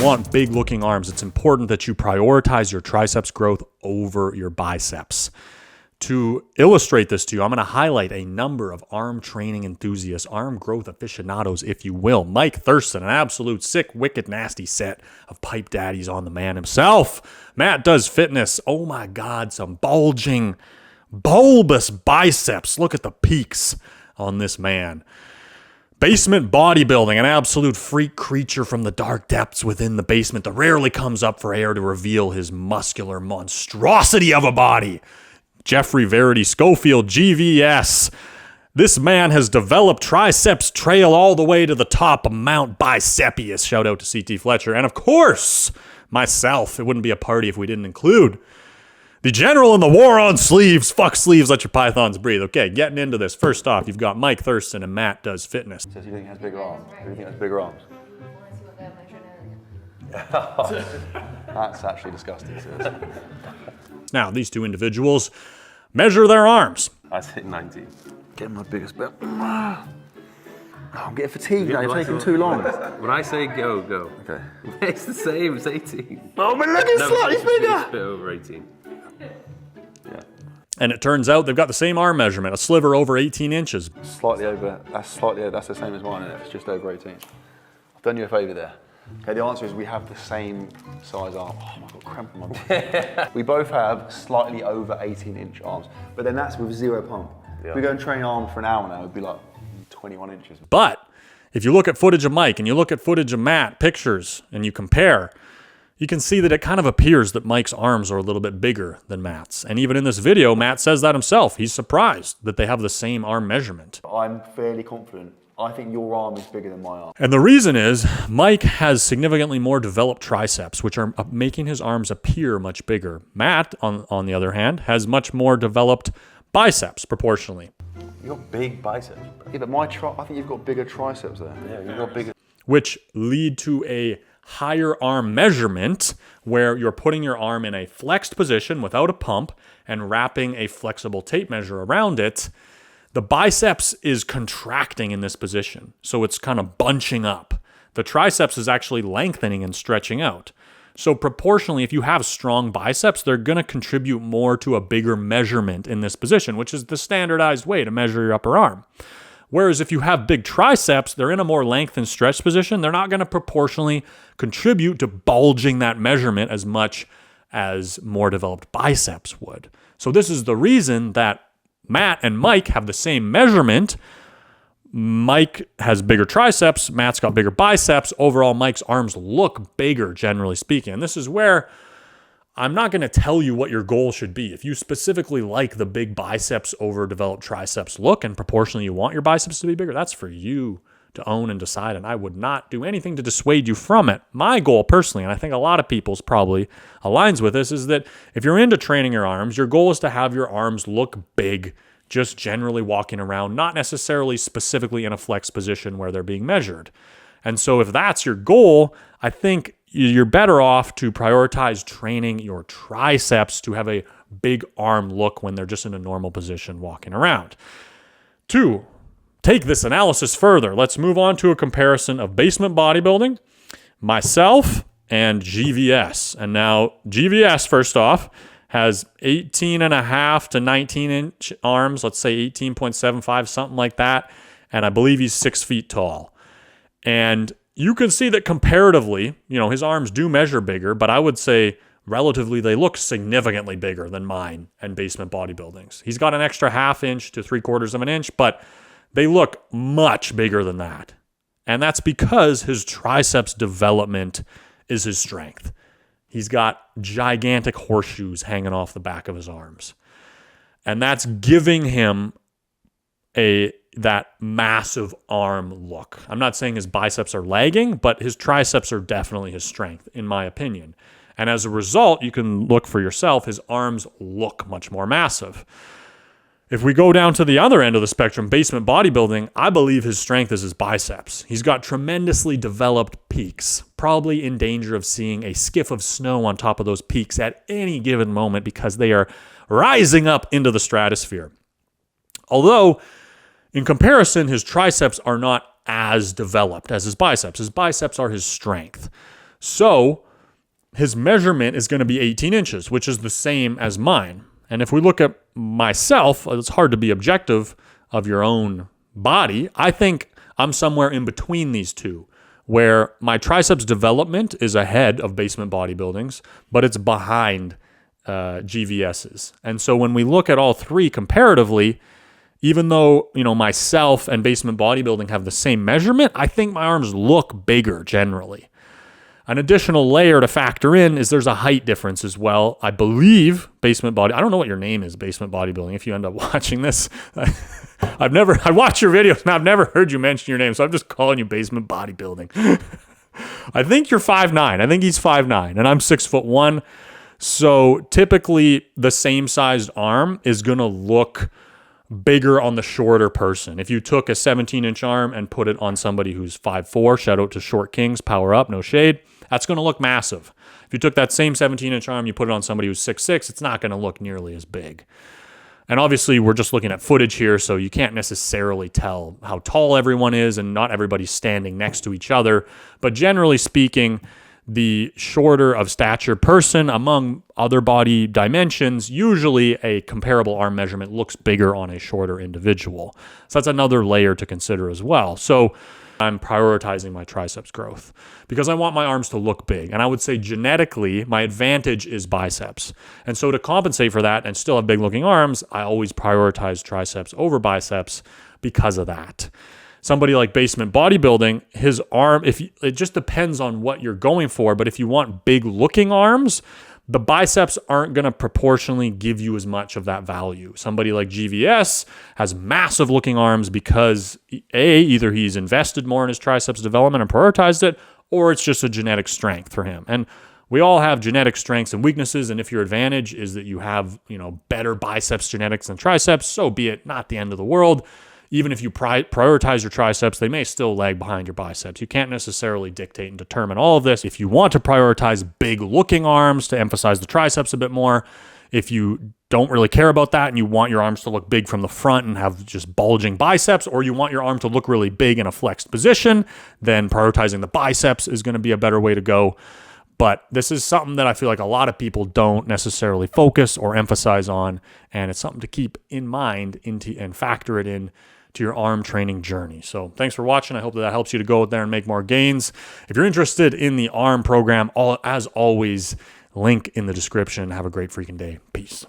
want big looking arms, it's important that you prioritize your triceps growth over your biceps. To illustrate this to you, I'm going to highlight a number of arm training enthusiasts, arm growth aficionados, if you will. Mike Thurston, an absolute sick, wicked, nasty set of pipe daddies on the man himself. Matt Does Fitness. Oh my God, some bulging, bulbous biceps. Look at the peaks on this man. Basement Bodybuilding, an absolute freak creature from the dark depths within the basement that rarely comes up for air to reveal his muscular monstrosity of a body. Jeffrey Verity Schofield, GVS. This man has developed triceps trail all the way to the top of Mount Bicepius. Shout out to CT Fletcher. And of course, myself. It wouldn't be a party if we didn't include the general in the war on sleeves. Fuck sleeves, let your pythons breathe. Okay, getting into this. First off, you've got Mike Thurston and Matt Does Fitness. Says you think he has bigger arms. Who do you think has bigger arms? That's actually disgusting. Now, these two individuals measure their arms. I say 90. Get my biggest bit. I'm getting fatigued now, you're taking too long. When I say go, go. Okay. It's the same, it's 18. Oh, but look, it's slightly bigger. It's a bit over 18. Yeah. And it turns out they've got the same arm measurement, a sliver over 18 inches. Slightly over, that's the same as mine, isn't it? It's just over 18. I've done you a favour there. Okay, the answer is we have the same size arm. Oh, I've got cramp in my body. We both have slightly over 18-inch arms, but then that's with zero pump. Yeah. If we go and train arms for an hour now, it'd be like 21 inches. But if you look at footage of Mike and you look at footage of Matt, pictures, and you compare, you can see that it kind of appears that Mike's arms are a little bit bigger than Matt's. And even in this video, Matt says that himself. He's surprised that they have the same arm measurement. I'm fairly confident. I think your arm is bigger than my arm. And the reason is Mike has significantly more developed triceps, which are making his arms appear much bigger. Matt, on the other hand, has much more developed biceps proportionally. You've got big biceps. Yeah, but I think you've got bigger triceps there. Yeah, you've got bigger. Which lead to a higher arm measurement where you're putting your arm in a flexed position without a pump and wrapping a flexible tape measure around it. The biceps is contracting in this position, so it's kind of bunching up. The triceps is actually lengthening and stretching out. So proportionally, if you have strong biceps, they're going to contribute more to a bigger measurement in this position, which is the standardized way to measure your upper arm. Whereas if you have big triceps, they're in a more lengthened stretch position. They're not going to proportionally contribute to bulging that measurement as much as more developed biceps would. So this is the reason that Matt and Mike have the same measurement. Mike has bigger triceps. Matt's got bigger biceps. Overall, Mike's arms look bigger, generally speaking. And this is where I'm not going to tell you what your goal should be. If you specifically like the big biceps over developed triceps look and proportionally you want your biceps to be bigger, that's for you to own and decide, and I would not do anything to dissuade you from it. My goal personally, and I think a lot of people's probably aligns with this, is that if you're into training your arms, your goal is to have your arms look big, just generally walking around, not necessarily specifically in a flex position where they're being measured. And so if that's your goal, I think you're better off to prioritize training your triceps to have a big arm look when they're just in a normal position walking around. 2, take this analysis further. Let's move on to a comparison of basement bodybuilding, myself, and GVS. And now GVS, first off, has 18.5 to 19-inch arms, let's say 18.75, something like that. And I believe he's 6 feet tall. And you can see that comparatively, his arms do measure bigger, but I would say relatively they look significantly bigger than mine and basement bodybuilding's. He's got an extra 1/2 inch to 3/4 of an inch, but they look much bigger than that. And that's because his triceps development is his strength. He's got gigantic horseshoes hanging off the back of his arms. And that's giving him that massive arm look. I'm not saying his biceps are lagging, but his triceps are definitely his strength, in my opinion. And as a result, you can look for yourself, his arms look much more massive. If we go down to the other end of the spectrum, basement bodybuilding, I believe his strength is his biceps. He's got tremendously developed peaks, probably in danger of seeing a skiff of snow on top of those peaks at any given moment because they are rising up into the stratosphere. Although, in comparison, his triceps are not as developed as his biceps. His biceps are his strength. So his measurement is going to be 18 inches, which is the same as mine. And if we look at myself, it's hard to be objective of your own body. I think I'm somewhere in between these two, where my triceps development is ahead of basement bodybuilding's, but it's behind GVS's. And so when we look at all three comparatively, even though, myself and basement bodybuilding have the same measurement, I think my arms look bigger generally. An additional layer to factor in is there's a height difference as well. I believe I don't know what your name is, basement bodybuilding, if you end up watching this. I watch your videos and I've never heard you mention your name, so I'm just calling you basement bodybuilding. I think you're 5'9". I think he's 5'9", and I'm 6'1". So typically the same sized arm is going to look bigger on the shorter person. If you took a 17-inch arm and put it on somebody who's 5'4", shout out to Short Kings, power up, no shade, that's going to look massive. If you took that same 17-inch arm, you put it on somebody who's 6'6", it's not going to look nearly as big. And obviously, we're just looking at footage here, so you can't necessarily tell how tall everyone is, and not everybody's standing next to each other. But generally speaking, the shorter of stature person among other body dimensions, usually a comparable arm measurement looks bigger on a shorter individual. So that's another layer to consider as well. So I'm prioritizing my triceps growth because I want my arms to look big. And I would say genetically, my advantage is biceps. And so to compensate for that and still have big looking arms, I always prioritize triceps over biceps because of that. Somebody like basement bodybuilding, his arm, it just depends on what you're going for. But if you want big looking arms, the biceps aren't going to proportionally give you as much of that value. Somebody like GVS has massive looking arms because either he's invested more in his triceps development and prioritized it, or it's just a genetic strength for him. And we all have genetic strengths and weaknesses. And if your advantage is that you have, better biceps genetics than triceps, so be it, not the end of the world. Even if you prioritize your triceps, they may still lag behind your biceps. You can't necessarily dictate and determine all of this. If you want to prioritize big looking arms to emphasize the triceps a bit more, if you don't really care about that and you want your arms to look big from the front and have just bulging biceps, or you want your arm to look really big in a flexed position, then prioritizing the biceps is going to be a better way to go. But this is something that I feel like a lot of people don't necessarily focus or emphasize on, and it's something to keep in mind and factor it in to your arm training journey. So thanks for watching. I hope that helps you to go out there and make more gains. If you're interested in the ARM program, as always, link in the description. Have a great freaking day. Peace.